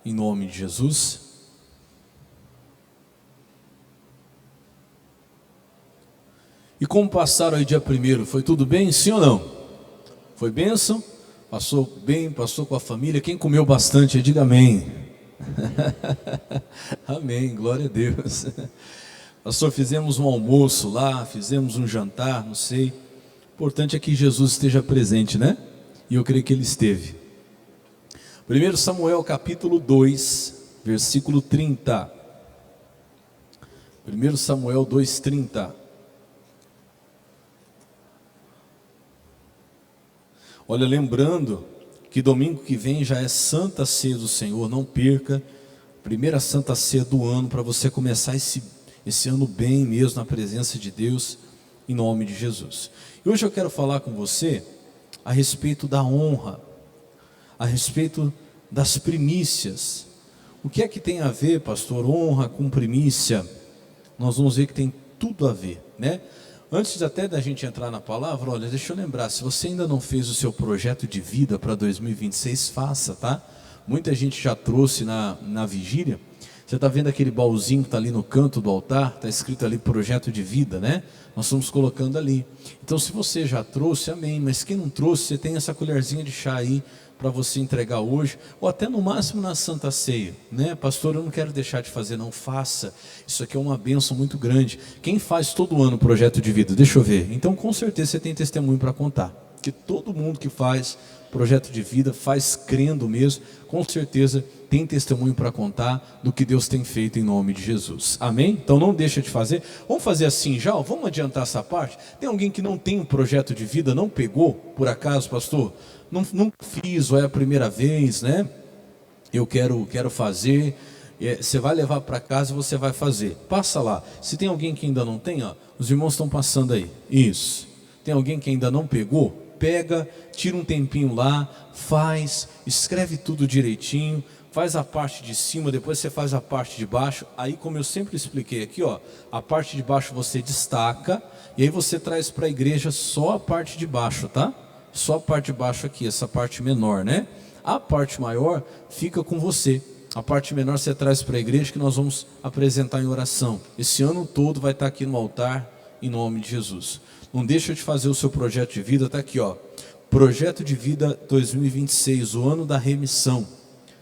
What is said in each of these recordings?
em nome de Jesus. E como passaram aí dia 1º, foi tudo bem, sim ou não? Foi bênção? Passou bem, passou com a família? Quem comeu bastante, diga amém. Amém, glória a Deus. Pastor, fizemos um almoço lá, fizemos um jantar, não sei. O importante é que Jesus esteja presente, né? E eu creio que ele esteve. 1 Samuel capítulo 2, versículo 30. 1 Samuel 2:30. Olha, lembrando que domingo que vem já é Santa Ceia do Senhor, não perca. Primeira Santa Ceia do ano, para você começar esse ano bem mesmo na presença de Deus, em nome de Jesus. E hoje eu quero falar com você a respeito da honra, a respeito das primícias. O que é que tem a ver, pastor, honra com primícia? Nós vamos ver que tem tudo a ver, né? Antes até da gente entrar na palavra, olha, deixa eu lembrar, se você ainda não fez o seu projeto de vida para 2026, faça, tá? Muita gente já trouxe na vigília. Você está vendo aquele baúzinho que está ali no canto do altar? Está escrito ali projeto de vida, né? Nós estamos colocando ali. Então se você já trouxe, amém. Mas quem não trouxe, você tem essa colherzinha de chá aí para você entregar hoje, ou até no máximo na Santa Ceia, né? Pastor, eu não quero deixar de fazer, não, faça. Isso aqui é uma bênção muito grande. Quem faz todo ano o projeto de vida? Deixa eu ver. Então com certeza você tem testemunho para contar. Que todo mundo que faz projeto de vida, faz crendo mesmo, com certeza tem testemunho para contar do que Deus tem feito em nome de Jesus. Amém? Então não deixa de fazer. Vamos fazer assim já, vamos adiantar essa parte. Tem alguém que não tem um projeto de vida, não pegou, por acaso, pastor? Nunca fiz, ou é a primeira vez, né? Eu quero fazer. Você vai levar para casa e você vai fazer. Passa lá. Se tem alguém que ainda não tem, ó, os irmãos estão passando aí. Isso. Tem alguém que ainda não pegou? Pega, tira um tempinho lá, faz, escreve tudo direitinho, faz a parte de cima, depois você faz a parte de baixo. Aí, como eu sempre expliquei aqui, ó, a parte de baixo você destaca, e aí você traz para a igreja só a parte de baixo, tá? Só a parte de baixo aqui, essa parte menor, né? A parte maior fica com você. A parte menor você traz para a igreja, que nós vamos apresentar em oração. Esse ano todo vai estar aqui no altar, em nome de Jesus. Não deixa de fazer o seu projeto de vida, está aqui, ó. Projeto de vida 2026, o ano da remissão.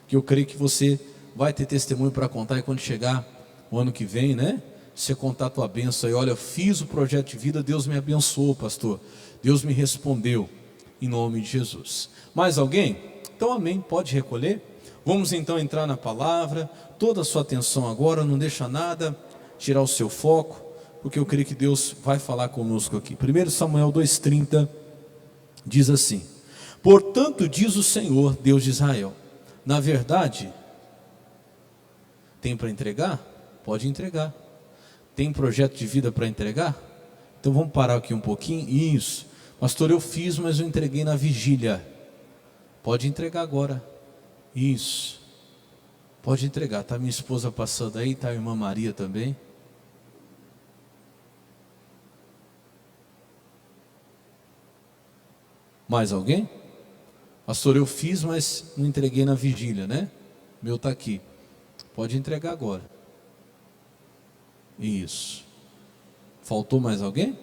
Que eu creio que você vai ter testemunho para contar, e quando chegar o ano que vem, né? Você contar a tua bênção aí, olha, eu fiz o projeto de vida, Deus me abençoou, pastor. Deus me respondeu, em nome de Jesus. Mais alguém? Então amém, pode recolher. Vamos então entrar na palavra. Toda a sua atenção agora, não deixa nada tirar o seu foco, porque eu creio que Deus vai falar conosco aqui. 1 Samuel 2,30 diz assim: portanto diz o Senhor, Deus de Israel, na verdade, tem para entregar? Pode entregar. Tem projeto de vida para entregar? Então vamos parar aqui um pouquinho. Isso, pastor, eu fiz, mas eu entreguei na vigília. Pode entregar agora. Isso, pode entregar. Está minha esposa passando aí, está a irmã Maria também. Mais alguém? Pastor, eu fiz, mas não entreguei na vigília, né? Meu está aqui. Pode entregar agora. Isso. Faltou mais alguém?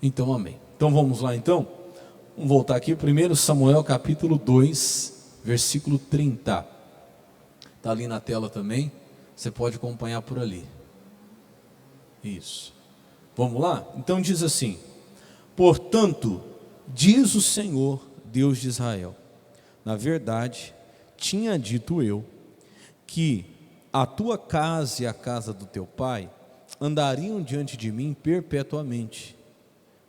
Então, amém. Então vamos lá então. Vamos voltar aqui. 1 Samuel capítulo 2, versículo 30. Está ali na tela também. Você pode acompanhar por ali. Isso. Vamos lá? Então diz assim: portanto, diz o Senhor, Deus de Israel, na verdade, tinha dito eu, que a tua casa e a casa do teu pai andariam diante de mim perpetuamente.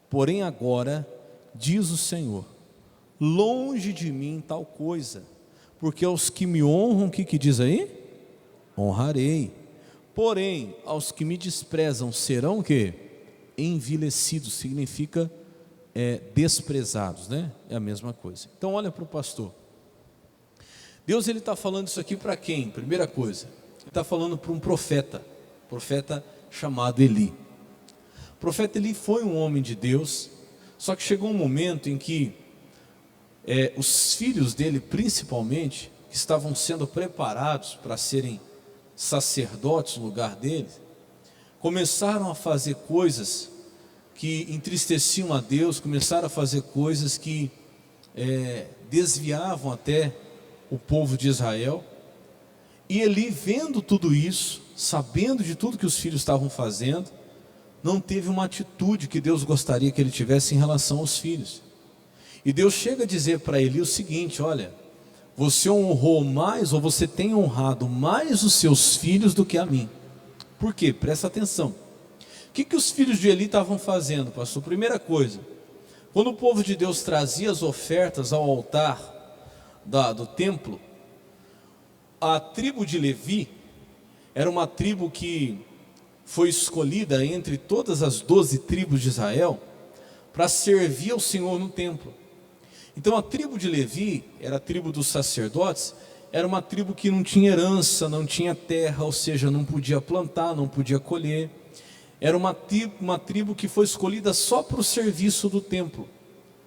Porém agora, diz o Senhor, longe de mim tal coisa, porque aos que me honram, o que diz aí? Honrarei. Porém, aos que me desprezam serão o quê? Envilecidos, significa desprezados, né? É a mesma coisa. Então olha para o pastor. Deus, ele está falando isso aqui para quem? Primeira coisa, ele está falando para um profeta chamado Eli. O profeta Eli foi um homem de Deus, só que chegou um momento em que os filhos dele, principalmente, que estavam sendo preparados para serem sacerdotes no lugar deles, começaram a fazer coisas que entristeciam a Deus, começaram a fazer coisas que desviavam até o povo de Israel. E Eli, vendo tudo isso, sabendo de tudo que os filhos estavam fazendo, não teve uma atitude que Deus gostaria que ele tivesse em relação aos filhos. E Deus chega a dizer para Eli o seguinte: olha, você honrou mais, ou você tem honrado mais os seus filhos do que a mim. Por quê? Presta atenção. O que os filhos de Eli estavam fazendo, pastor? Primeira coisa, quando o povo de Deus trazia as ofertas ao altar do templo, a tribo de Levi era uma tribo que foi escolhida entre todas as 12 tribos de Israel para servir ao Senhor no templo. Então a tribo de Levi, era a tribo dos sacerdotes, era uma tribo que não tinha herança, não tinha terra, ou seja, não podia plantar, não podia colher. Era uma tribo que foi escolhida só para o serviço do templo.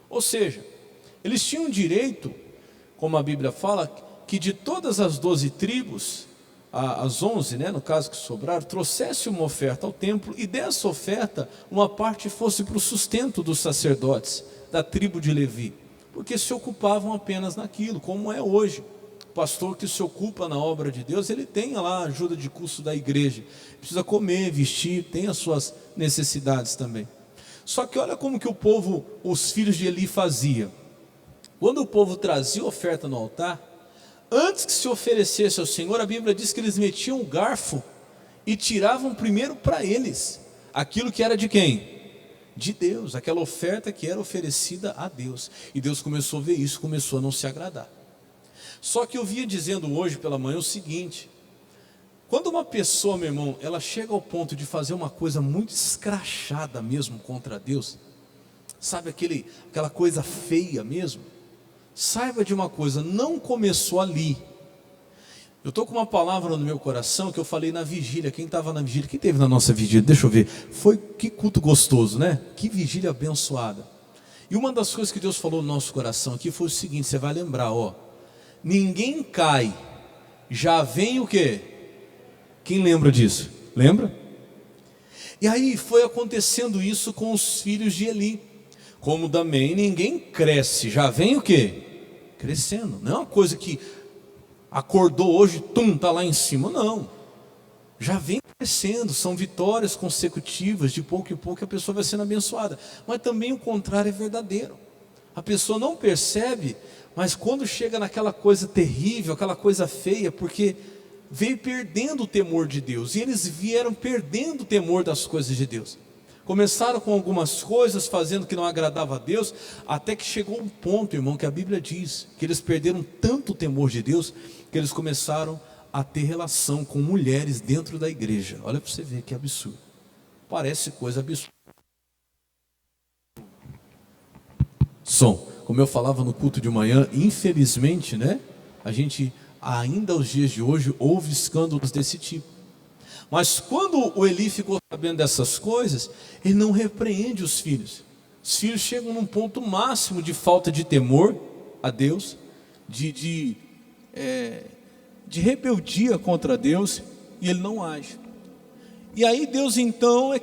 Ou seja, eles tinham direito, como a Bíblia fala, que de todas as 12 tribos, as 11, no caso que sobraram, trouxesse uma oferta ao templo, e dessa oferta, uma parte fosse para o sustento dos sacerdotes, da tribo de Levi, porque se ocupavam apenas naquilo, como é hoje. O pastor que se ocupa na obra de Deus, ele tem lá a ajuda de custo da igreja, precisa comer, vestir, tem as suas necessidades também. Só que olha como que o povo, os filhos de Eli faziam. Quando o povo trazia oferta no altar, antes que se oferecesse ao Senhor, a Bíblia diz que eles metiam o garfo e tiravam primeiro para eles aquilo que era de quem? De Deus, aquela oferta que era oferecida a Deus. E Deus começou a ver isso, começou a não se agradar. Só que eu vinha dizendo hoje pela manhã o seguinte: quando uma pessoa, meu irmão, ela chega ao ponto de fazer uma coisa muito escrachada mesmo contra Deus, sabe aquela coisa feia mesmo, saiba de uma coisa, não começou ali. Eu estou com uma palavra no meu coração que eu falei na vigília. Quem estava na vigília? Quem teve na nossa vigília? Deixa eu ver. Que culto gostoso, né? Que vigília abençoada. E uma das coisas que Deus falou no nosso coração aqui foi o seguinte, você vai lembrar, ninguém cai, já vem o quê? Quem lembra disso? Lembra? E aí foi acontecendo isso com os filhos de Eli. Como também ninguém cresce, já vem o quê? Crescendo. Não é uma coisa que acordou hoje, está lá em cima. Não, já vem crescendo, são vitórias consecutivas, de pouco em pouco a pessoa vai sendo abençoada. Mas também o contrário é verdadeiro. A pessoa não percebe, mas quando chega naquela coisa terrível, aquela coisa feia, porque veio perdendo o temor de Deus, e eles vieram perdendo o temor das coisas de Deus. Começaram com algumas coisas, fazendo que não agradava a Deus, até que chegou um ponto, irmão, que a Bíblia diz, que eles perderam tanto o temor de Deus, que eles começaram a ter relação com mulheres dentro da igreja. Olha para você ver que absurdo. Parece coisa absurda. Como eu falava no culto de manhã, infelizmente, a gente ainda aos dias de hoje ouve escândalos desse tipo. Mas quando o Eli ficou sabendo dessas coisas, ele não repreende os filhos. Os filhos chegam num ponto máximo de falta de temor a Deus, de rebeldia contra Deus, e ele não age. E aí Deus então é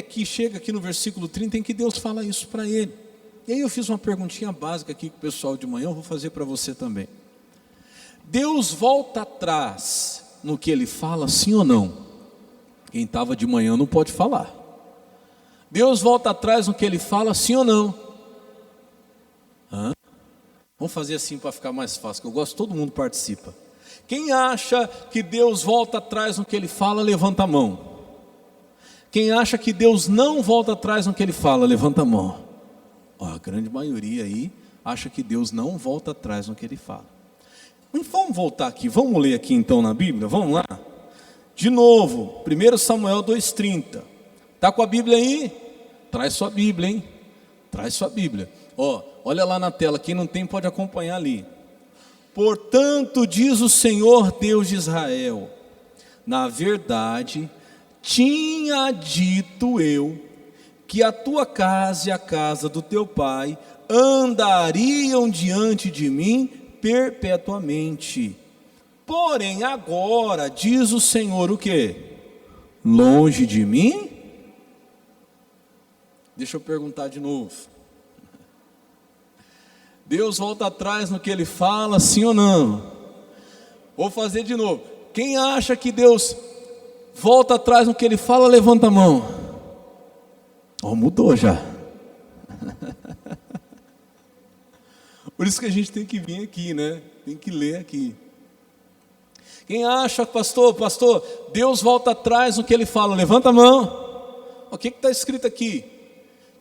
que chega aqui no versículo 30, em que Deus fala isso para ele. E aí eu fiz uma perguntinha básica aqui com o pessoal de manhã, eu vou fazer para você também. Deus volta atrás no que ele fala, sim ou não? Quem estava de manhã não pode falar. Deus volta atrás no que ele fala, sim ou não? Vamos fazer assim para ficar mais fácil, que eu gosto, todo mundo participa. Quem acha que Deus volta atrás no que ele fala, levanta a mão. Quem acha que Deus não volta atrás no que ele fala, levanta a mão. A grande maioria aí acha que Deus não volta atrás no que ele fala. Vamos voltar aqui, vamos ler aqui então na Bíblia, vamos lá. De novo, 1 Samuel 2,30. Está com a Bíblia aí? Traz sua Bíblia, hein? Traz sua Bíblia. Olha lá na tela, quem não tem pode acompanhar ali. Portanto, diz o Senhor Deus de Israel, na verdade, tinha dito eu, que a tua casa e a casa do teu pai andariam diante de mim perpetuamente. Porém agora, diz o Senhor o quê? Longe de mim? Deixa eu perguntar de novo. Deus volta atrás no que Ele fala, sim ou não? Vou fazer de novo. Quem acha que Deus volta atrás no que Ele fala, levanta a mão. Mudou já. Por isso que a gente tem que vir aqui, né? Tem que ler aqui. Quem acha, pastor, Deus volta atrás no que Ele fala, levanta a mão. O que está escrito aqui?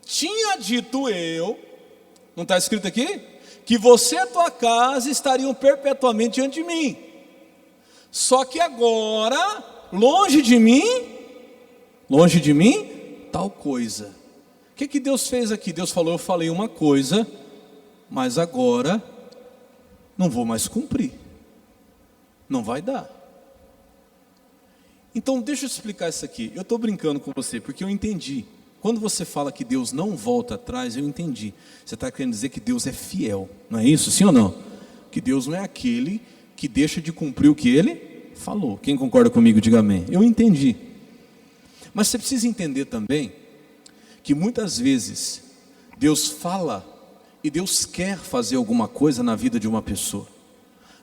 Tinha dito eu, não está escrito aqui? Que você e a tua casa estariam perpetuamente diante de mim. Só que agora, longe de mim, tal coisa. O que Deus fez aqui? Deus falou, eu falei uma coisa, mas agora não vou mais cumprir. Não vai dar. Então deixa eu explicar isso aqui. Eu estou brincando com você, porque eu entendi. Quando você fala que Deus não volta atrás, eu entendi. Você está querendo dizer que Deus é fiel, não é isso? Sim ou não? Que Deus não é aquele que deixa de cumprir o que Ele falou. Quem concorda comigo, diga amém. Eu entendi. Mas você precisa entender também que muitas vezes Deus fala e Deus quer fazer alguma coisa na vida de uma pessoa.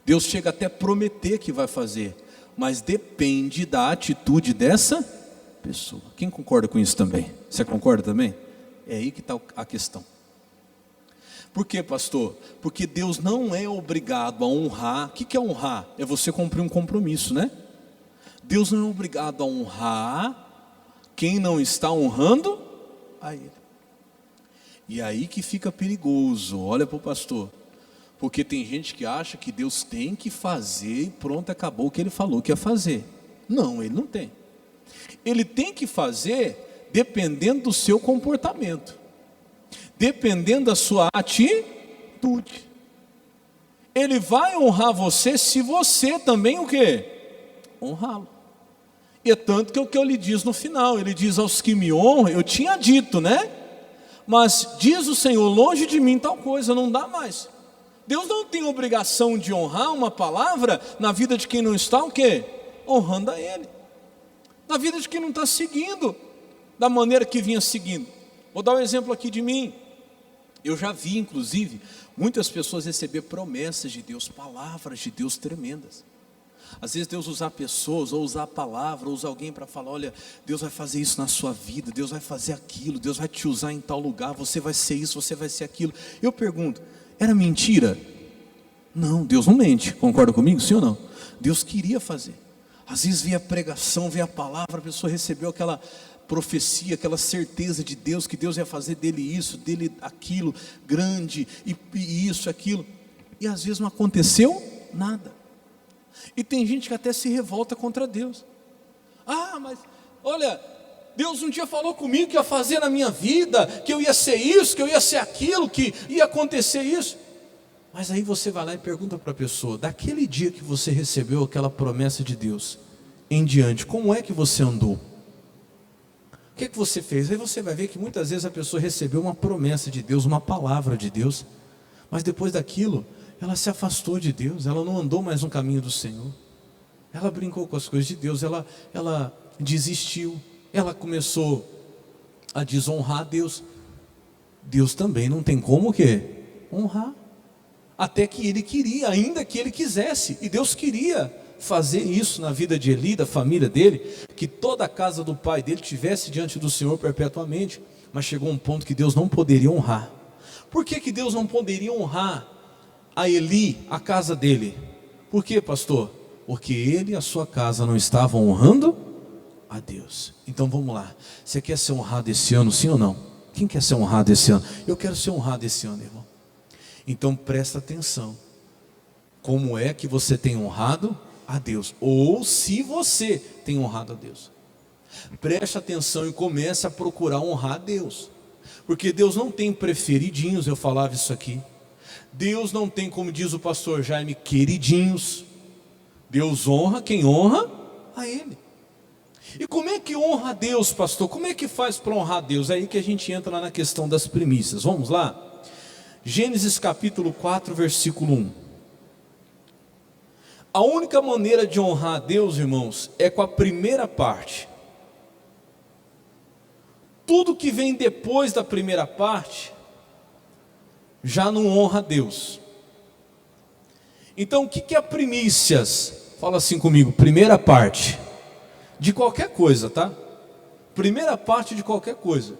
Deus chega até a prometer que vai fazer, mas depende da atitude dessa pessoa. Quem concorda com isso também? Você concorda também? É aí que está a questão. Por quê, pastor? Porque Deus não é obrigado a honrar. O que é honrar? É você cumprir um compromisso, né? Deus não é obrigado a honrar quem não está honrando a Ele. E aí que fica perigoso. Olha para o pastor. Porque tem gente que acha que Deus tem que fazer e pronto, acabou o que Ele falou que ia fazer. Não, Ele não tem. Ele tem que fazer dependendo do seu comportamento, dependendo da sua atitude. Ele vai honrar você se você também o quê? Honrá-lo. E é tanto que é o que eu lhe diz no final. Ele diz aos que me honram, eu tinha dito, né? Mas diz o Senhor, longe de mim tal coisa, não dá mais. Deus não tem obrigação de honrar uma palavra na vida de quem não está o quê? Honrando a Ele. Na vida de quem não está seguindo da maneira que vinha seguindo. Vou dar um exemplo aqui de mim. Eu já vi, inclusive, muitas pessoas receber promessas de Deus, palavras de Deus tremendas. Às vezes Deus usar pessoas, ou usar a palavra, ou usar alguém para falar, olha, Deus vai fazer isso na sua vida, Deus vai fazer aquilo, Deus vai te usar em tal lugar, você vai ser isso, você vai ser aquilo. Eu pergunto, era mentira? Não, Deus não mente, concorda comigo, sim ou não? Deus queria fazer. Às vezes via a pregação, via a palavra, a pessoa recebeu aquela profecia, aquela certeza de Deus, que Deus ia fazer dele isso, dele aquilo, grande, e isso, aquilo. E às vezes não aconteceu nada. E tem gente que até se revolta contra Deus. Ah, mas olha, Deus um dia falou comigo que ia fazer na minha vida, que eu ia ser isso, que eu ia ser aquilo, que ia acontecer isso. Mas aí você vai lá e pergunta para a pessoa, daquele dia que você recebeu aquela promessa de Deus em diante, como é que você andou? O que você fez? Aí você vai ver que muitas vezes a pessoa recebeu uma promessa de Deus, uma palavra de Deus, mas depois daquilo, ela se afastou de Deus, ela não andou mais no caminho do Senhor, ela brincou com as coisas de Deus, ela desistiu, ela começou a desonrar a Deus. Deus também não tem como o quê? Honrar. Até que ele queria, ainda que ele quisesse, e Deus queria fazer isso na vida de Eli, da família dele, que toda a casa do pai dele tivesse diante do Senhor perpetuamente, mas chegou um ponto que Deus não poderia honrar. Por que Deus não poderia honrar a Eli, a casa dele? Por quê, pastor? Porque ele e a sua casa não estavam honrando a Deus. Então vamos lá, você quer ser honrado esse ano, sim ou não? Quem quer ser honrado esse ano? Eu quero ser honrado esse ano, irmão. Então presta atenção, como é que você tem honrado a Deus, ou se você tem honrado a Deus. Preste atenção e comece a procurar honrar a Deus, porque Deus não tem preferidinhos, eu falava isso aqui. Deus não tem, como diz o pastor Jaime, queridinhos. Deus honra quem honra a Ele. E como é que honra a Deus, pastor? Como é que faz para honrar a Deus? É aí que a gente entra lá na questão das primícias. Vamos lá? Gênesis capítulo 4, versículo 1. A única maneira de honrar a Deus, irmãos, é com a primeira parte. Tudo que vem depois da primeira parte já não honra a Deus. Então o que é primícias? Fala assim comigo, primeira parte de qualquer coisa, tá? Primeira parte de qualquer coisa.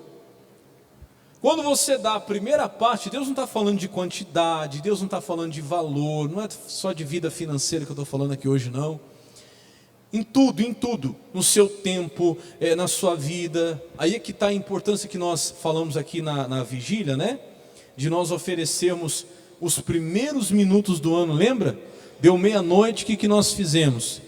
Quando você dá a primeira parte, Deus não está falando de quantidade, Deus não está falando de valor, não é só de vida financeira que eu estou falando aqui hoje, não. Em tudo, no seu tempo, na sua vida. Aí é que está a importância que nós falamos aqui na vigília, né? De nós oferecermos os primeiros minutos do ano, lembra? Deu meia-noite, o que nós fizemos?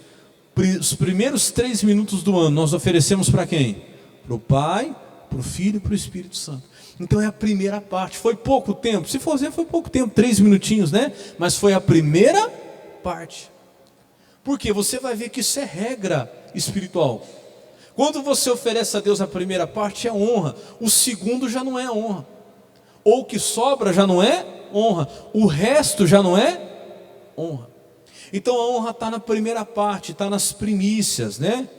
Os primeiros 3 minutos do ano, nós oferecemos para quem? Para o Pai, para o Filho e para o Espírito Santo. Então é a primeira parte. Foi pouco tempo, se for ver, foi pouco tempo, 3 minutinhos, né? Mas foi a primeira parte. Porque você vai ver que isso é regra espiritual. Quando você oferece a Deus a primeira parte, é honra. O segundo já não é honra. Ou o que sobra já não é honra. O resto já não é honra. Então a honra está na primeira parte, está nas primícias, né?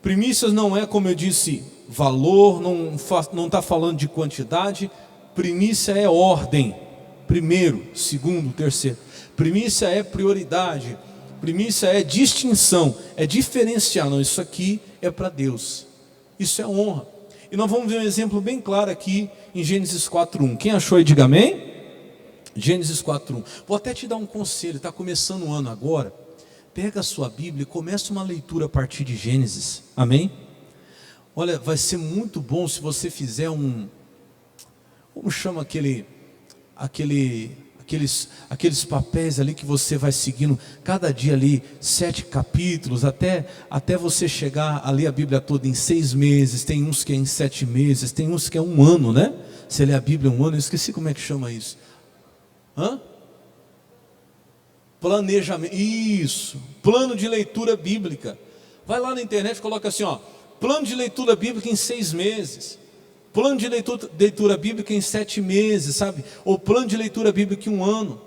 Primícias não é, como eu disse, valor, não está falando de quantidade. Primícia é ordem. Primeiro, segundo, terceiro. Primícia é prioridade. Primícia é distinção, é diferenciar. Não, isso aqui é para Deus. Isso é honra. E nós vamos ver um exemplo bem claro aqui em Gênesis 4:1. Quem achou aí, diga amém. Gênesis 4:1. Vou até te dar um conselho, está começando o ano agora. Pega a sua Bíblia e começa uma leitura a partir de Gênesis. Amém? Olha, vai ser muito bom se você fizer como chama aqueles papéis ali que você vai seguindo cada dia ali, 7 capítulos, até você chegar a ler a Bíblia toda em 6 meses. Tem uns que é em 7 meses, tem uns que é 1 ano, né? Você lê a Bíblia 1 ano, eu esqueci como é que chama isso. Planejamento, isso, plano de leitura bíblica. Vai lá na internet, coloca assim, plano de leitura bíblica em 6 meses. Plano de leitura bíblica em 7 meses, sabe? Ou plano de leitura bíblica em 1 ano.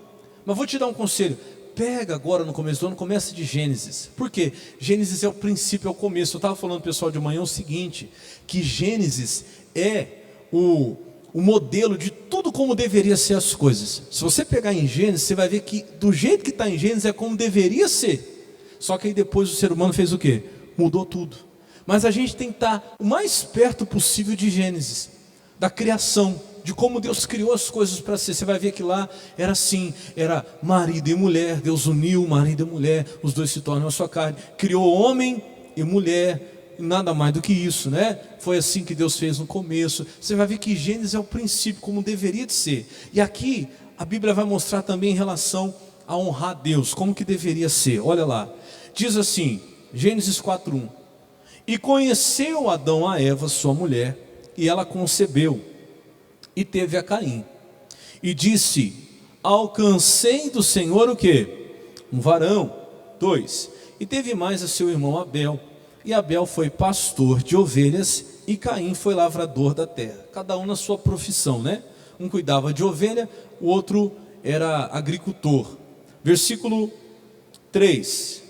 Mas vou te dar um conselho. Pega agora no começo do ano, começa de Gênesis. Por quê? Gênesis é o princípio, é o começo. Eu estava falando para o pessoal de manhã o seguinte, que Gênesis é o modelo de tudo como deveria ser as coisas. Se você pegar em Gênesis, você vai ver que do jeito que está em Gênesis é como deveria ser. Só que aí depois o ser humano fez o quê? Mudou tudo. Mas a gente tem que estar o mais perto possível de Gênesis, da criação, de como Deus criou as coisas para ser. Você vai ver que lá era assim, era marido e mulher. Deus uniu marido e mulher, os dois se tornam a sua carne. Criou homem e mulher, nada mais do que isso, né? Foi assim que Deus fez no começo. Você vai ver que Gênesis é o princípio, como deveria de ser. E aqui a Bíblia vai mostrar também em relação a honrar Deus, como que deveria ser. Olha lá, diz assim, Gênesis 4:1. E conheceu Adão a Eva, sua mulher, e ela concebeu, e teve a Caim. E disse, alcancei do Senhor o quê? Um varão. 2. E teve mais a seu irmão Abel. E Abel foi pastor de ovelhas, e Caim foi lavrador da terra. Cada um na sua profissão, né? Um cuidava de ovelha, o outro era agricultor. Versículo 3.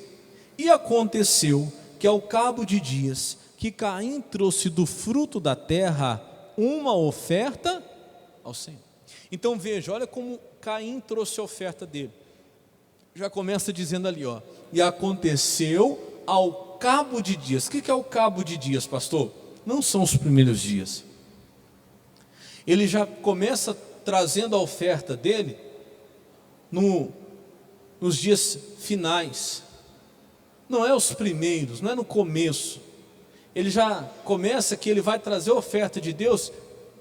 E aconteceu que ao cabo de dias, que Caim trouxe do fruto da terra uma oferta ao Senhor. Então veja, olha como Caim trouxe a oferta dele. Já começa dizendo ali, e aconteceu ao cabo de dias. O que é o cabo de dias, pastor? Não são os primeiros dias. Ele já começa trazendo a oferta dele nos dias finais. Não é os primeiros, não é no começo. Ele já começa que ele vai trazer a oferta de Deus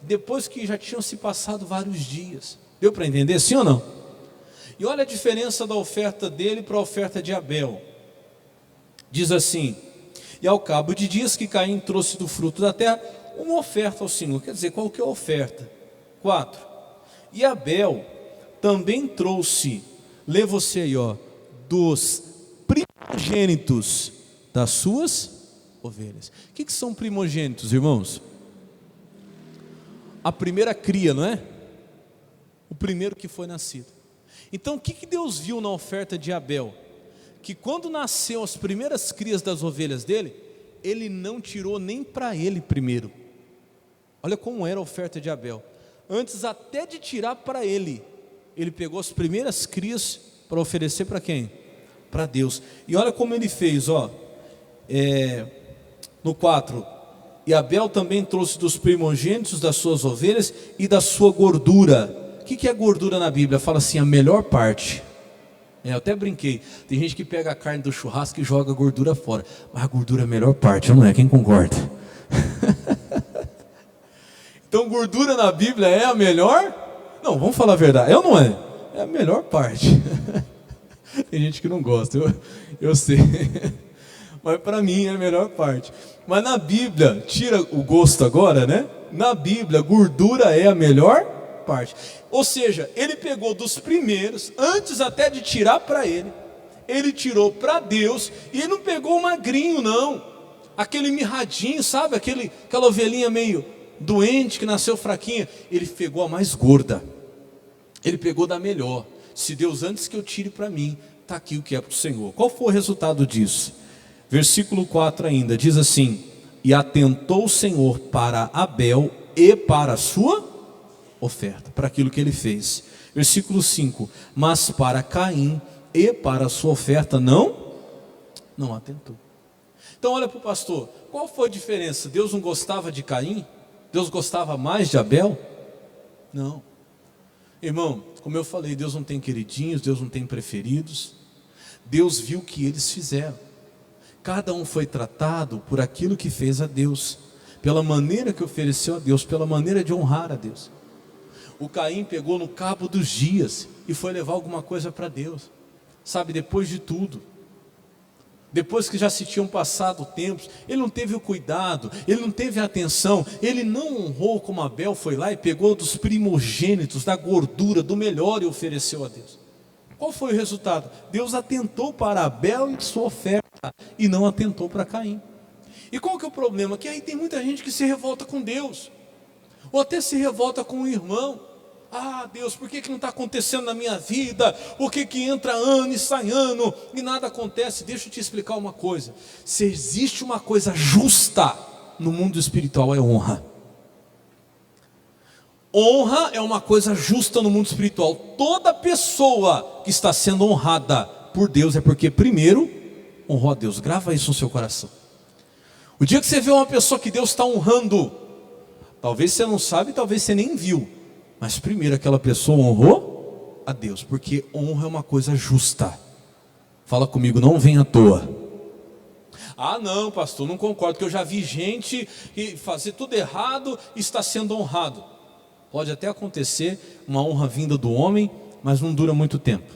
depois que já tinham se passado vários dias. Deu para entender, sim ou não? E olha a diferença da oferta dele para a oferta de Abel. Diz assim, e ao cabo de dias que Caim trouxe do fruto da terra uma oferta ao Senhor. Quer dizer, qual que é a oferta? 4. E Abel também trouxe, lê você aí, dos primogênitos das suas ovelhas. O que são primogênitos, irmãos? A primeira cria, não é? O primeiro que foi nascido. Então o que Deus viu na oferta de Abel? que quando nasceu as primeiras crias das ovelhas dele, ele não tirou nem para ele primeiro. Olha como era a oferta de Abel. Antes até de tirar para ele, ele pegou as primeiras crias para oferecer para quem? Para Deus. E olha como ele fez, no 4. E Abel também trouxe dos primogênitos das suas ovelhas e da sua gordura. O que é gordura na Bíblia? Fala assim, a melhor parte. Eu até brinquei, tem gente que pega a carne do churrasco e joga a gordura fora, mas a gordura é a melhor parte, não é? Quem concorda? Então gordura na Bíblia é a melhor? Não, vamos falar a verdade, é ou não é? É a melhor parte. Tem gente que não gosta, eu sei. Mas para mim é a melhor parte. Mas na Bíblia, tira o gosto agora, né? Na Bíblia, gordura é a melhor parte. Ou seja, ele pegou dos primeiros, antes até de tirar para ele tirou para Deus, e ele não pegou o magrinho não, aquele mirradinho, sabe, aquela ovelhinha meio doente, que nasceu fraquinha. Ele pegou a mais gorda, ele pegou da melhor. Se Deus, antes que eu tire para mim, está aqui o que é para o Senhor. Qual foi o resultado disso? Versículo 4 ainda, diz assim: e atentou o Senhor para Abel e para a sua oferta, para aquilo que ele fez. Versículo 5, mas para Caim e para a sua oferta não atentou. Então olha para o pastor, qual foi a diferença? Deus não gostava de Caim? Deus gostava mais de Abel? Não. Irmão, como eu falei, Deus não tem queridinhos, Deus não tem preferidos. Deus viu o que eles fizeram. Cada um foi tratado por aquilo que fez a Deus, pela maneira que ofereceu a Deus, pela maneira de honrar a Deus. O Caim pegou no cabo dos dias e foi levar alguma coisa para Deus, sabe, depois de tudo, depois que já se tinham passado tempos, ele não teve o cuidado, ele não teve a atenção, ele não honrou como Abel foi lá e pegou dos primogênitos, da gordura, do melhor e ofereceu a Deus. Qual foi o resultado? Deus atentou para Abel e sua oferta e não atentou para Caim. E qual que é o problema? Que aí tem muita gente que se revolta com Deus, ou até se revolta com o irmão. Ah, Deus, por que não está acontecendo na minha vida? Por que entra ano e sai ano e nada acontece? Deixa eu te explicar uma coisa. Se existe uma coisa justa no mundo espiritual, é honra. Honra é uma coisa justa no mundo espiritual. Toda pessoa que está sendo honrada por Deus é porque primeiro honrou a Deus. Grava isso no seu coração. O dia que você vê uma pessoa que Deus está honrando, talvez você não sabe, talvez você nem viu, mas primeiro aquela pessoa honrou a Deus, porque honra é uma coisa justa. Fala comigo, não vem à toa. Ah não, pastor, não concordo, porque eu já vi gente fazer tudo errado e está sendo honrado. Pode até acontecer uma honra vinda do homem, mas não dura muito tempo.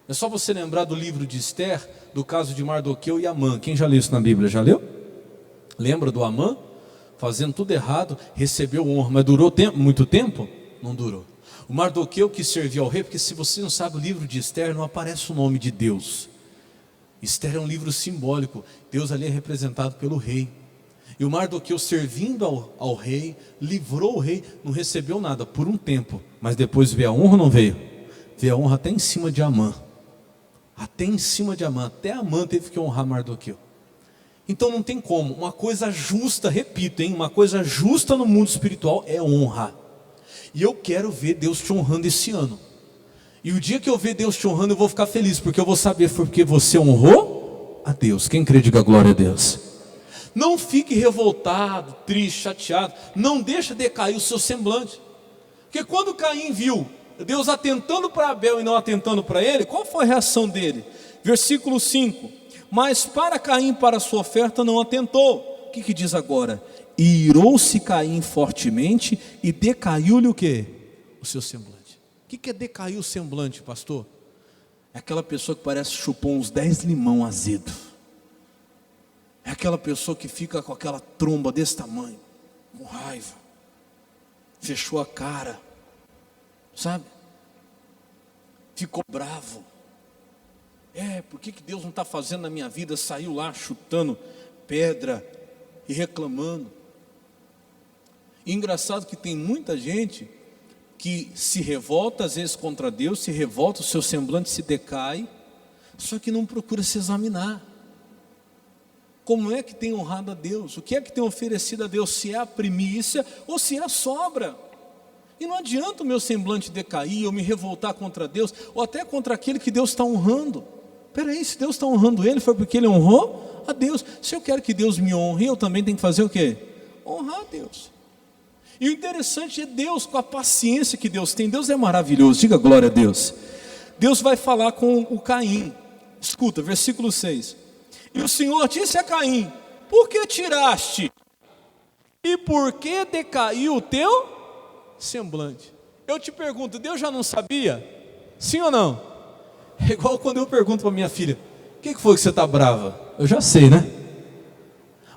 É só você lembrar do livro de Esther, do caso de Mardoqueu e Amã. Quem já leu isso na Bíblia? Já leu? Lembra do Amã? Fazendo tudo errado, recebeu honra, mas durou muito tempo? Não durou. O Mardoqueu que servia ao rei, porque se você não sabe o livro de Esther, não aparece o nome de Deus. Esther é um livro simbólico, Deus ali é representado pelo rei. E o Mardoqueu servindo ao rei, livrou o rei, não recebeu nada por um tempo, mas depois veio a honra ou não veio? Veio a honra até em cima de Amã. Até em cima de Amã, até Amã teve que honrar Mardoqueu. Então não tem como, uma coisa justa, repito, uma coisa justa no mundo espiritual é honra. E eu quero ver Deus te honrando esse ano. E o dia que eu ver Deus te honrando, eu vou ficar feliz, porque eu vou saber foi porque você honrou a Deus. Quem crê, diga glória a Deus. Não fique revoltado, triste, chateado. Não deixa decair o seu semblante. Porque quando Caim viu Deus atentando para Abel e não atentando para ele, qual foi a reação dele? Versículo 5. Mas para Caim, para a sua oferta, não atentou. O que diz agora? E irou-se Caim fortemente e decaiu-lhe o quê? O seu semblante. O que é decair o semblante, pastor? É aquela pessoa que parece que chupou uns 10 limão azedo. É aquela pessoa que fica com aquela tromba desse tamanho, com raiva, fechou a cara, sabe? Ficou bravo. Por que Deus não está fazendo na minha vida? Saiu lá chutando pedra e reclamando. E engraçado que tem muita gente que se revolta às vezes contra Deus, se revolta, o seu semblante se decai, só que não procura se examinar. Como é que tem honrado a Deus? O que é que tem oferecido a Deus? Se é a primícia ou se é a sobra. E não adianta o meu semblante decair, eu me revoltar contra Deus, ou até contra aquele que Deus está honrando. Peraí, se Deus está honrando ele, foi porque ele honrou a Deus. Se eu quero que Deus me honre, eu também tenho que fazer o quê? Honrar a Deus. E o interessante é Deus, com a paciência que Deus tem. Deus é maravilhoso, diga glória a Deus. Deus vai falar com o Caim. Escuta, versículo 6. E o Senhor disse a Caim: por que tiraste? E por que decaiu o teu semblante? Eu te pergunto, Deus já não sabia? Sim ou não? É igual quando eu pergunto para minha filha: o que foi que você está brava? Eu já sei, né?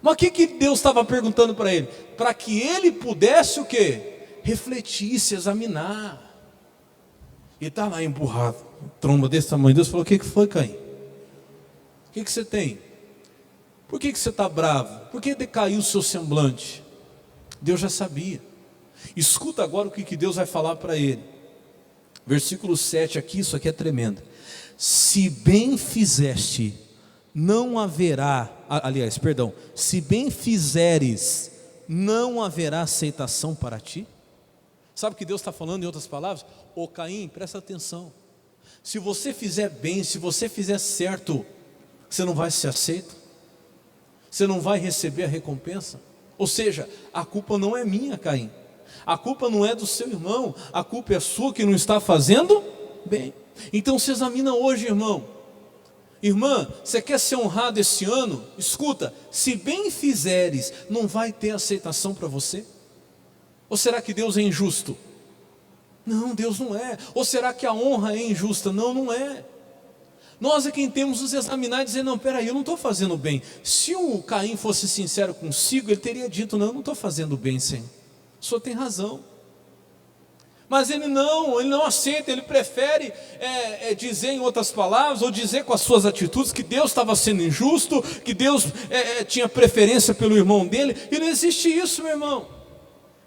Mas o que Deus estava perguntando para ele? Para que ele pudesse o quê? Refletir, se examinar. E está lá emburrado, tromba desse tamanho. Deus falou: o que foi, Caim? O que você tem? Por que você está bravo? Por que decaiu o seu semblante? Deus já sabia. Escuta agora o que Deus vai falar para ele. Versículo 7 aqui, isso aqui é tremendo. Se bem fizeste, não haverá, se bem fizeres, não haverá aceitação para ti? Sabe o que Deus está falando em outras palavras? Ô Caim, presta atenção. Se você fizer bem, se você fizer certo, você não vai ser aceito? Você não vai receber a recompensa? Ou seja, a culpa não é minha, Caim. A culpa não é do seu irmão. A culpa é sua que não está fazendo bem. Então se examina hoje, irmão. Irmã, você quer ser honrado esse ano? Escuta, se bem fizeres, não vai ter aceitação para você? Ou será que Deus é injusto? Não, Deus não é. Ou será que a honra é injusta? Não, não é. Nós é quem temos nos examinar e dizer: não, peraí, eu não estou fazendo bem. Se o Caim fosse sincero consigo, ele teria dito: não, eu não estou fazendo bem, Senhor. O senhor tem razão. Mas ele não aceita, ele prefere dizer em outras palavras, ou dizer com as suas atitudes, que Deus estava sendo injusto, que Deus tinha preferência pelo irmão dele. E não existe isso, meu irmão.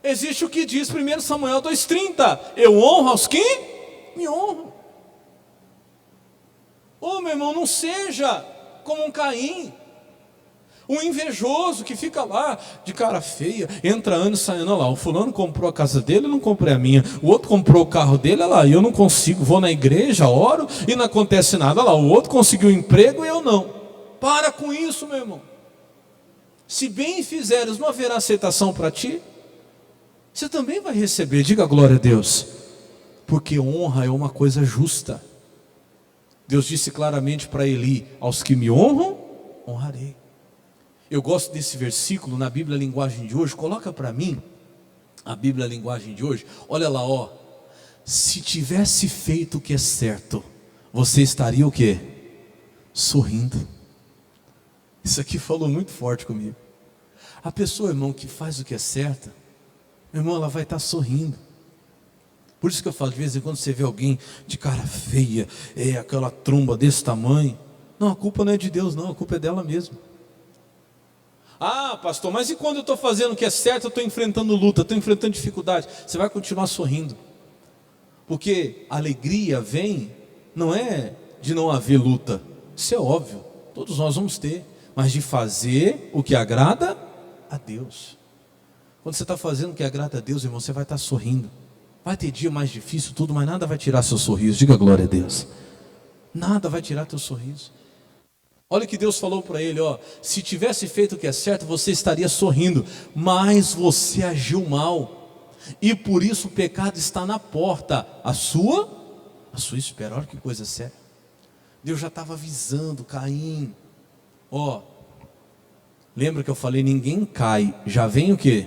Existe o que diz 1 Samuel 2,30: eu honro aos que me honram. Ô meu irmão, não seja como um Caim, um invejoso que fica lá de cara feia, entra ano e sai ano. Olha lá, o fulano comprou a casa dele, eu não comprei a minha. O outro comprou o carro dele, olha lá, e eu não consigo. Vou na igreja, oro e não acontece nada. Olha lá, o outro conseguiu um emprego e eu não. Para com isso, meu irmão. Se bem fizeres, não haverá aceitação para ti? Você também vai receber, diga glória a Deus. Porque honra é uma coisa justa. Deus disse claramente para Eli: aos que me honram, honrarei. Eu gosto desse versículo na Bíblia Linguagem de hoje. Coloca para mim a Bíblia Linguagem de hoje. Olha lá, ó. Se tivesse feito o que é certo, você estaria o quê? Sorrindo. Isso aqui falou muito forte comigo. A pessoa, irmão, que faz o que é certo, meu irmão, ela vai estar sorrindo. Por isso que eu falo, de vez em quando você vê alguém de cara feia, aquela tromba desse tamanho. Não, a culpa não é de Deus não, a culpa é dela mesma. Ah, pastor, mas e quando eu estou fazendo o que é certo, eu estou enfrentando luta, estou enfrentando dificuldade? Você vai continuar sorrindo. Porque a alegria vem, não é de não haver luta. Isso é óbvio, todos nós vamos ter. Mas de fazer o que agrada a Deus. Quando você está fazendo o que agrada a Deus, irmão, você vai estar sorrindo. Vai ter dia mais difícil, tudo, mas nada vai tirar seu sorriso. Diga glória a Deus. Nada vai tirar teu sorriso. Olha o que Deus falou para ele, ó. Se tivesse feito o que é certo, você estaria sorrindo. Mas você agiu mal. E por isso o pecado está na porta. A sua espera. Olha que coisa séria. Deus já estava avisando Caim. Ó. Lembra que eu falei, ninguém cai. Já vem o quê?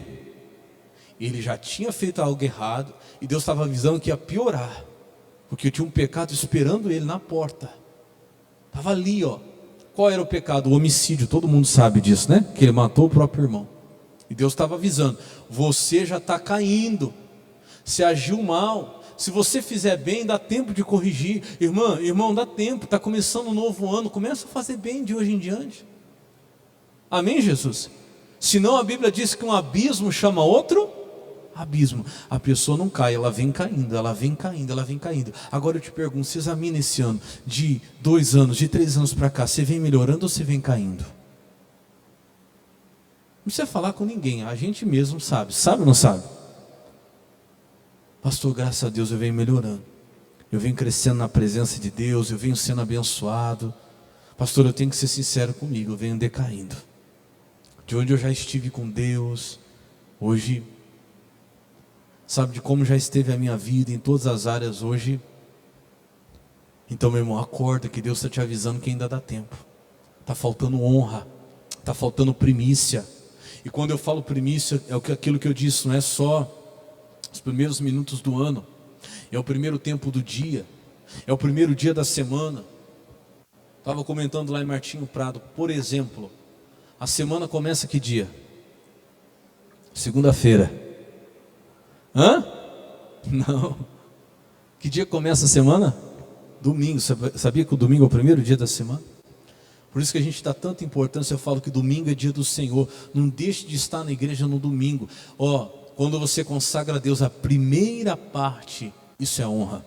Ele já tinha feito algo errado. E Deus estava avisando que ia piorar. Porque tinha um pecado esperando ele na porta. Estava ali, ó. Qual era o pecado? O homicídio, todo mundo sabe disso, né? Que ele matou o próprio irmão. E Deus estava avisando, você já está caindo. Você agiu mal. Se você fizer bem, dá tempo de corrigir. Irmão, dá tempo, está começando um novo ano. Começa a fazer bem de hoje em diante. Amém, Jesus? Senão a Bíblia diz que um abismo chama outro abismo. A pessoa não cai, ela vem caindo, ela vem caindo, ela vem caindo. Agora eu te pergunto, se examina esse ano, de 2 anos, de 3 anos para cá, você vem melhorando ou você vem caindo? Não precisa falar com ninguém, a gente mesmo sabe. Sabe ou não sabe? Pastor, graças a Deus eu venho melhorando. Eu venho crescendo na presença de Deus, eu venho sendo abençoado. Pastor, eu tenho que ser sincero comigo, eu venho decaindo. De onde eu já estive com Deus, hoje, sabe de como já esteve a minha vida em todas as áreas hoje. Então, meu irmão, acorda que Deus está te avisando que ainda dá tempo. Está faltando honra, está faltando primícia. E quando eu falo primícia, é aquilo que eu disse, não é só os primeiros minutos do ano, é o primeiro tempo do dia, é o primeiro dia da semana. Estava comentando lá em Martinho Prado, por exemplo, a semana começa que dia? Segunda-feira. Hã? Não. Que dia começa a semana? Domingo. Sabia que o domingo é o primeiro dia da semana? Por isso que a gente dá tanta importância. Eu falo que domingo é dia do Senhor. Não deixe de estar na igreja no domingo. Quando você consagra a Deus a primeira parte, isso é honra.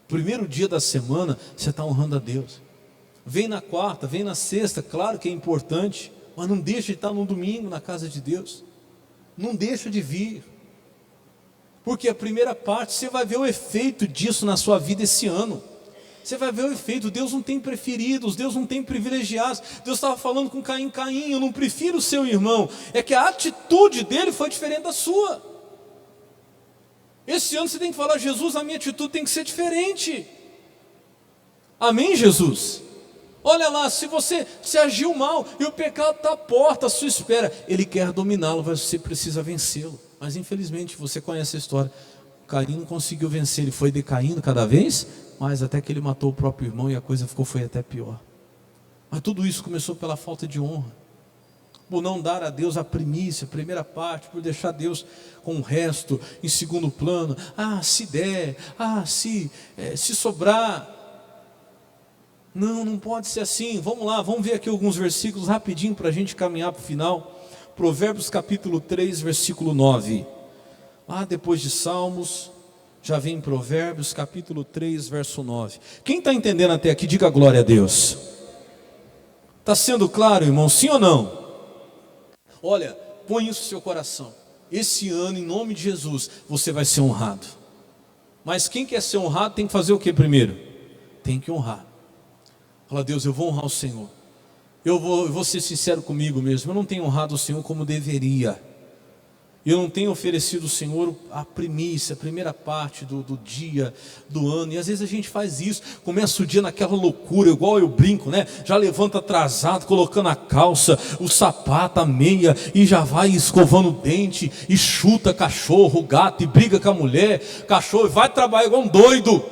Primeiro dia da semana, você está honrando a Deus. Vem na quarta, vem na sexta, claro que é importante, mas não deixa de estar no domingo na casa de Deus. Não deixa de vir. Porque a primeira parte, você vai ver o efeito disso na sua vida esse ano. Você vai ver o efeito. Deus não tem preferidos, Deus não tem privilegiados. Deus estava falando com Caim: Caim, eu não prefiro o seu irmão. É que a atitude dele foi diferente da sua. Esse ano você tem que falar: Jesus, a minha atitude tem que ser diferente. Amém, Jesus? Olha lá, se você se agiu mal e o pecado está à porta, à sua espera, ele quer dominá-lo, mas você precisa vencê-lo. Mas infelizmente, você conhece a história, Caim não conseguiu vencer, ele foi decaindo cada vez mais, até que ele matou o próprio irmão e a coisa foi até pior. Mas tudo isso começou pela falta de honra, por não dar a Deus a primícia, a primeira parte, por deixar Deus com o resto em segundo plano. Se der, se sobrar. Não pode ser assim. Vamos lá, vamos ver aqui alguns versículos rapidinho para a gente caminhar para o final. Provérbios capítulo 3, versículo 9. Lá depois de Salmos, já vem Provérbios capítulo 3, verso 9. Quem está entendendo até aqui, diga glória a Deus. Está sendo claro, irmão, sim ou não? Olha, põe isso no seu coração. Esse ano, em nome de Jesus, você vai ser honrado. Mas quem quer ser honrado tem que fazer o que primeiro? Tem que honrar. Fala: Deus, eu vou honrar o Senhor. Eu vou ser sincero comigo mesmo. Eu não tenho honrado o Senhor como deveria. Eu não tenho oferecido ao Senhor a primícia, a primeira parte do dia, do ano. E às vezes a gente faz isso, começa o dia naquela loucura, igual eu brinco, né? Já levanta atrasado, colocando a calça, o sapato, a meia, e já vai escovando o dente, e chuta cachorro, gato, e briga com a mulher, cachorro, e vai trabalhar igual um doido.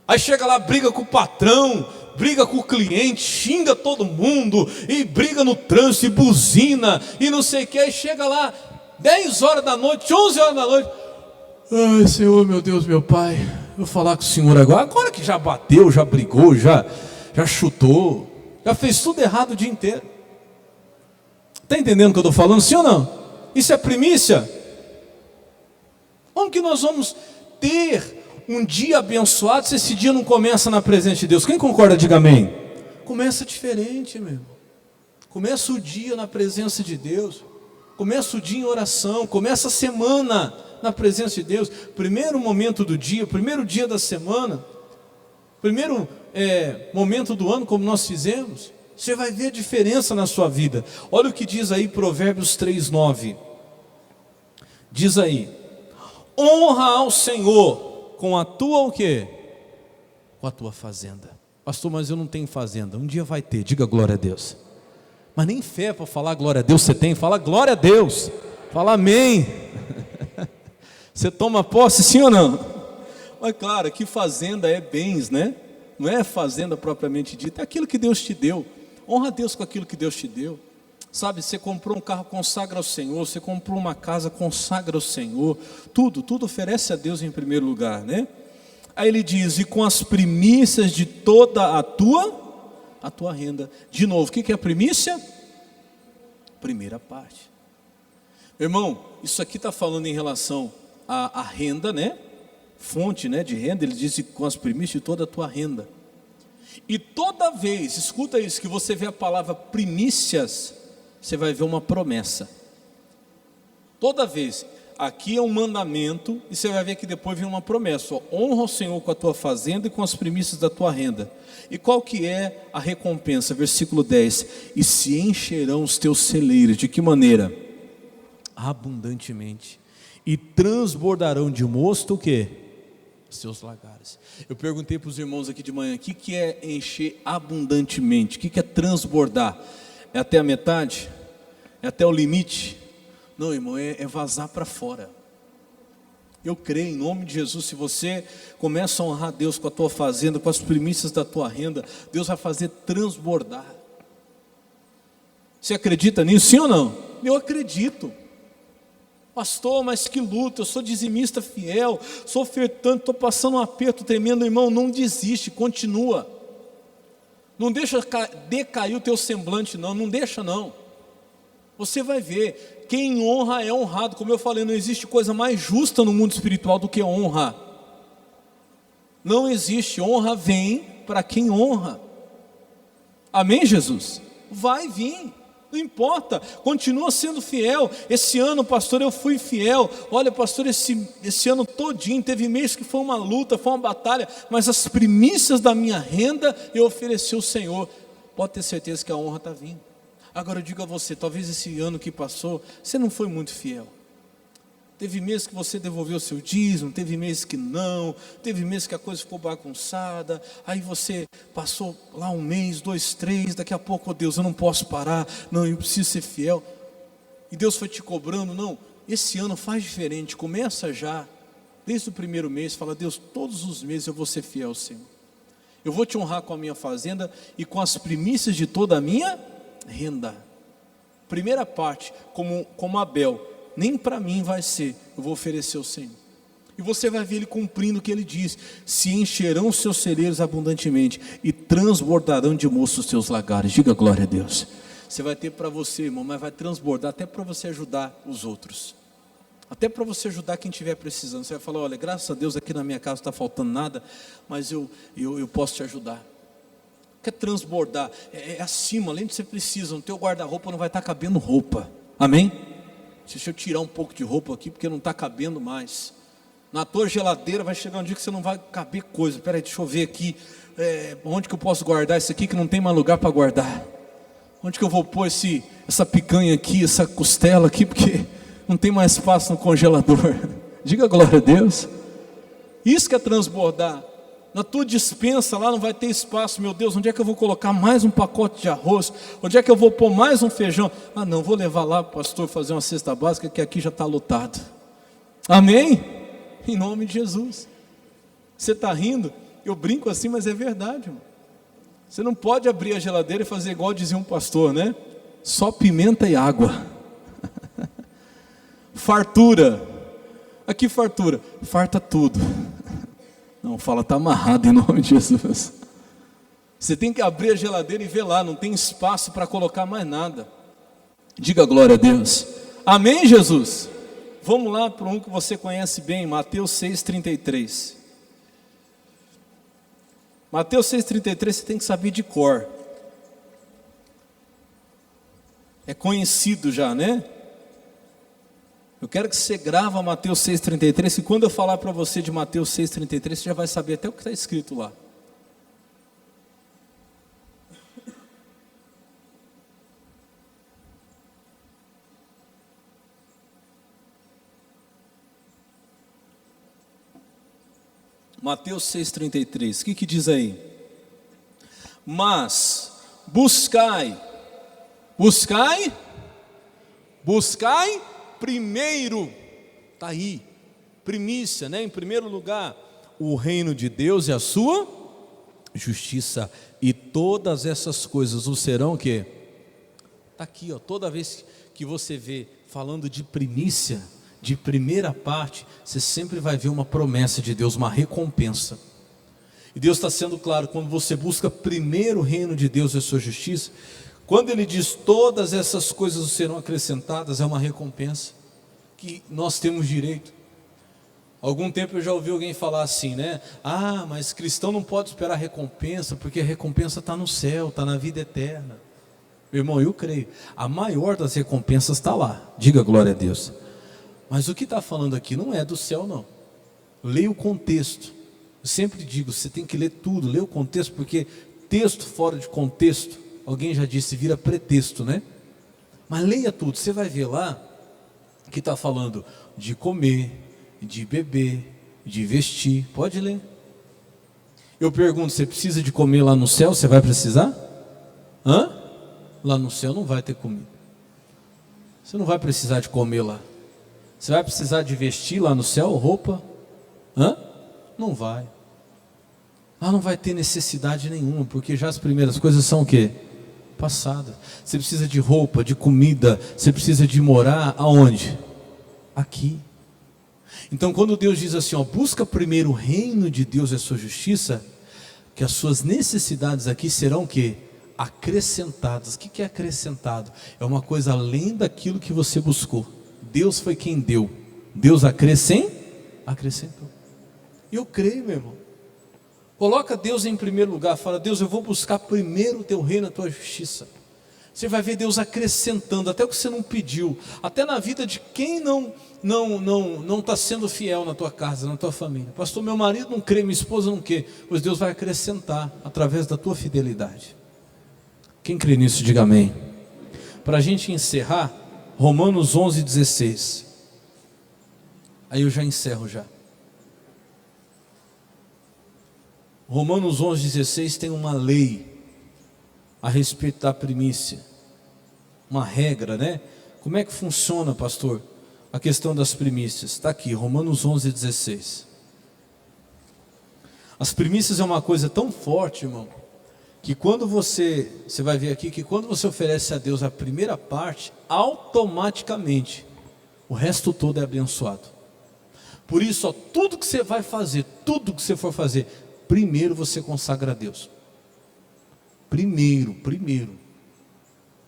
Aí chega lá, briga com o patrão, briga com o cliente, xinga todo mundo, e briga no trânsito, e buzina, e não sei o que. Aí chega lá, 10 horas da noite, 11 horas da noite. Ai, Senhor, meu Deus, meu Pai, eu vou falar com o Senhor agora que já bateu, já brigou, já chutou, já fez tudo errado o dia inteiro. Está entendendo o que eu estou falando, sim ou não? Isso é primícia? Como que nós vamos ter um dia abençoado se esse dia não começa na presença de Deus? Quem concorda, diga amém. Começa diferente, meu irmão. Começa o dia na presença de Deus. Começa o dia em oração. Começa a semana na presença de Deus. Primeiro momento do dia, primeiro dia da semana, primeiro momento do ano, como nós fizemos. Você vai ver a diferença na sua vida. Olha o que diz aí Provérbios 3:9. Diz aí: honra ao Senhor com a tua o quê? Com a tua fazenda. Pastor, mas eu não tenho fazenda. Um dia vai ter, diga glória a Deus. Mas nem fé para falar glória a Deus você tem. Fala glória a Deus. Fala amém. Você toma posse, sim ou não? Mas claro, que fazenda é bens, né? Não é fazenda propriamente dita, é aquilo que Deus te deu. Honra a Deus com aquilo que Deus te deu. Sabe, você comprou um carro, consagra ao Senhor. Você comprou uma casa, consagra ao Senhor. Tudo oferece a Deus em primeiro lugar, né? Aí ele diz: e com as primícias de toda a tua renda. De novo, o que é a primícia? Primeira parte. Irmão, isso aqui está falando em relação à renda, né? Fonte, né, de renda. Ele diz com as primícias de toda a tua renda. E toda vez, escuta isso, que você vê a palavra primícias, você vai ver uma promessa. Toda vez, aqui é um mandamento, e você vai ver que depois vem uma promessa. Honra o Senhor com a tua fazenda e com as primícias da tua renda. E qual que é a recompensa? Versículo 10: e se encherão os teus celeiros. De que maneira? Abundantemente. E transbordarão de mosto o quê? Os teus lagares. Eu perguntei para os irmãos aqui de manhã, o que é encher abundantemente? O que é transbordar? É até a metade? É até o limite? Não, irmão, é vazar para fora. Eu creio em nome de Jesus, se você começa a honrar Deus com a tua fazenda, com as primícias da tua renda, Deus vai fazer transbordar. Você acredita nisso, sim ou não? Eu acredito. Pastor, mas que luta, eu sou dizimista fiel, sou ofertante, estou passando um aperto tremendo. Irmão, não desiste, continua. Não deixa decair o teu semblante não, não deixa não. Você vai ver, quem honra é honrado. Como eu falei, não existe coisa mais justa no mundo espiritual do que honra. Não existe, honra vem para quem honra. Amém, Jesus? Vai vir. Não importa, continua sendo fiel. Esse ano, pastor, eu fui fiel. Olha, pastor, esse ano todinho, teve mês que foi uma luta, foi uma batalha, mas as primícias da minha renda eu ofereci ao Senhor. Pode ter certeza que a honra está vindo. Agora eu digo a você, talvez esse ano que passou, você não foi muito fiel. Teve meses que você devolveu o seu dízimo, teve meses que não, teve meses que a coisa ficou bagunçada, aí você passou lá um mês, 2, 3, daqui a pouco, oh Deus, eu não posso parar, não, eu preciso ser fiel, e Deus foi te cobrando. Não, esse ano faz diferente, começa já, desde o primeiro mês, fala: Deus, todos os meses eu vou ser fiel, Senhor, eu vou te honrar com a minha fazenda e com as primícias de toda a minha renda. Primeira parte, como Abel, nem para mim vai ser, eu vou oferecer ao Senhor. E você vai ver ele cumprindo o que ele diz: se encherão os seus celeiros abundantemente e transbordarão de mosto os seus lagares. Diga glória a Deus. Você vai ter para você, irmão, mas vai transbordar até para você ajudar os outros, até para você ajudar quem estiver precisando. Você vai falar: olha, graças a Deus aqui na minha casa não está faltando nada, mas eu posso te ajudar. Quer transbordar, é acima, além de você precisa, no teu guarda-roupa não vai estar cabendo roupa. Amém? Deixa eu tirar um pouco de roupa aqui, porque não está cabendo mais. Na tua geladeira vai chegar um dia que você não vai caber coisa. Espera aí, deixa eu ver aqui, onde que eu posso guardar isso aqui, que não tem mais lugar para guardar. Onde que eu vou pôr essa picanha aqui, essa costela aqui, porque não tem mais espaço no congelador. Diga glória a Deus. Isso que é transbordar. Na tua despensa lá não vai ter espaço. Meu Deus, onde é que eu vou colocar mais um pacote de arroz? Onde é que eu vou pôr mais um feijão? Ah não, vou levar lá para o pastor fazer uma cesta básica, que aqui já está lotado. Amém? Em nome de Jesus. Você está rindo? Eu brinco assim, mas é verdade, irmão. Você não pode abrir a geladeira e fazer igual dizia um pastor, né? Só pimenta e água. Fartura. Aqui fartura, farta tudo. Não, fala, está amarrado em nome de Jesus. Você tem que abrir a geladeira e ver lá, não tem espaço para colocar mais nada. Diga glória a Deus. Amém, Jesus? Vamos lá para um que você conhece bem, Mateus 6,33. Mateus 6,33 você tem que saber de cor. É conhecido já, né? Eu quero que você grava Mateus 6,33, e quando eu falar para você de Mateus 6,33, você já vai saber até o que está escrito lá. Mateus 6,33, o que diz aí? Mas buscai primeiro, está aí, primícia, né? Em primeiro lugar, o reino de Deus e a sua justiça, e todas essas coisas o serão o quê? Está aqui, ó, toda vez que você vê falando de primícia, de primeira parte, você sempre vai ver uma promessa de Deus, uma recompensa. E Deus está sendo claro, quando você busca primeiro o reino de Deus e a sua justiça, quando Ele diz todas essas coisas serão acrescentadas, é uma recompensa. que nós temos direito. Algum tempo eu já ouvi alguém falar assim, né? Ah, mas cristão não pode esperar recompensa, porque a recompensa está no céu, está na vida eterna. Meu irmão, eu creio, a maior das recompensas está lá, diga glória a Deus. Mas o que está falando aqui não é do céu, não. Leia o contexto. Eu sempre digo, você tem que ler tudo, ler o contexto, porque texto fora de contexto, alguém já disse, vira pretexto, né? Mas leia tudo, você vai ver lá que está falando de comer, de beber, de vestir. Pode ler. Eu pergunto, você precisa de comer lá no céu? Você vai precisar? Lá no céu não vai ter comida. Você não vai precisar de comer lá. Você vai precisar de vestir lá no céu, roupa? Não vai. Lá não vai ter necessidade nenhuma, porque já as primeiras coisas são o quê? Passadas. Você precisa de roupa, de comida, você precisa de morar aonde? Aqui. Então quando Deus diz assim, ó, busca primeiro o reino de Deus e a sua justiça, que as suas necessidades aqui serão o quê? Acrescentadas. O que é acrescentado? É uma coisa além daquilo que você buscou. Deus foi quem deu. Deus acrescentou. E eu creio, meu irmão. Coloca Deus em primeiro lugar. Fala, Deus, eu vou buscar primeiro o teu reino e a tua justiça. Você vai ver Deus acrescentando, até o que você não pediu. Até na vida de quem não está sendo fiel na tua casa, na tua família. Pastor, meu marido não crê, minha esposa não quer. Pois Deus vai acrescentar através da tua fidelidade. Quem crê nisso, diga amém. Para a gente encerrar, Romanos 11:16. Aí eu já encerro já. Romanos 11:16 tem uma lei a respeito da primícia. Uma regra, né? Como é que funciona, pastor, a questão das primícias? Está aqui, Romanos 11:16. As primícias é uma coisa tão forte, irmão, que quando você vai ver aqui, que quando você oferece a Deus a primeira parte, automaticamente, o resto todo é abençoado. Por isso, ó, tudo que você vai fazer, tudo que você for fazer, primeiro você consagra a Deus. Primeiro.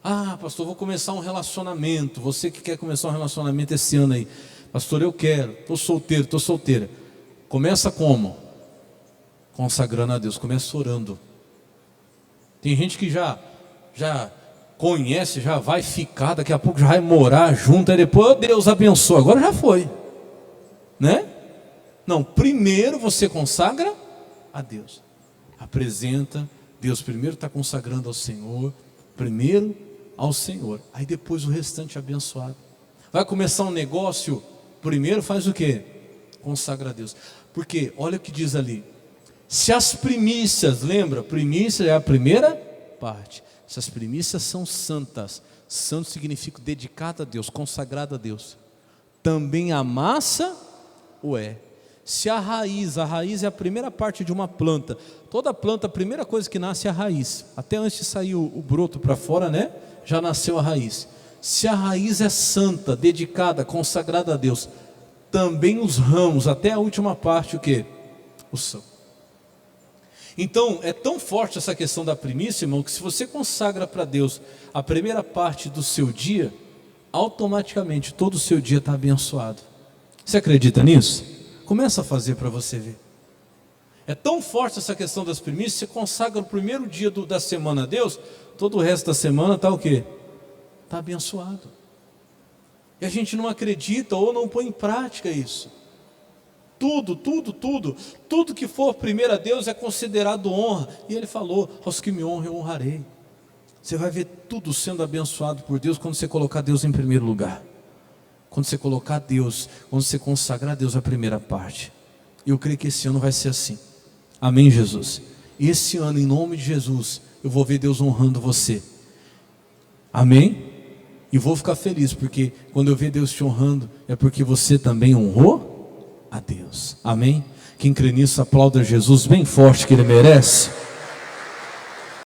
Ah, pastor, vou começar um relacionamento. Você que quer começar um relacionamento esse ano aí. Pastor, eu quero, estou solteira. Começa como? Consagrando a Deus, começa orando. Tem gente que já conhece, já vai ficar, daqui a pouco já vai morar junto, aí depois, oh, Deus abençoa, agora já foi, né? Não, primeiro você consagra a Deus, apresenta, Deus primeiro está consagrando ao Senhor, aí depois o restante é abençoado. Vai começar um negócio, primeiro faz o quê? Consagra a Deus, porque olha o que diz ali, se as primícias, lembra, primícia é a primeira parte, se as primícias são santas, santo significa dedicado a Deus, consagrado a Deus, também a massa o é. Se a raiz é a primeira parte de uma planta, toda planta, a primeira coisa que nasce é a raiz, até antes de sair o broto para fora, né? Já nasceu a raiz. Se a raiz é santa, dedicada, consagrada a Deus, também os ramos, até a última parte, o que? O são. Então, é tão forte essa questão da primícia, irmão, que se você consagra para Deus a primeira parte do seu dia, automaticamente todo o seu dia está abençoado. Você acredita nisso? Começa a fazer para você ver. É tão forte essa questão das primícias, você consagra o primeiro dia da semana a Deus, todo o resto da semana está o quê? Está abençoado. E a gente não acredita ou não põe em prática isso. Tudo que for primeiro a Deus é considerado honra. E ele falou, aos que me honram eu honrarei. Você vai ver tudo sendo abençoado por Deus quando você colocar Deus em primeiro lugar. Quando você colocar Deus, quando você consagrar a Deus a primeira parte. Eu creio que esse ano vai ser assim. Amém, Jesus? Esse ano, em nome de Jesus, eu vou ver Deus honrando você. Amém? E vou ficar feliz, porque quando eu ver Deus te honrando, é porque você também honrou a Deus. Amém? Quem crê nisso, aplauda Jesus bem forte, que Ele merece.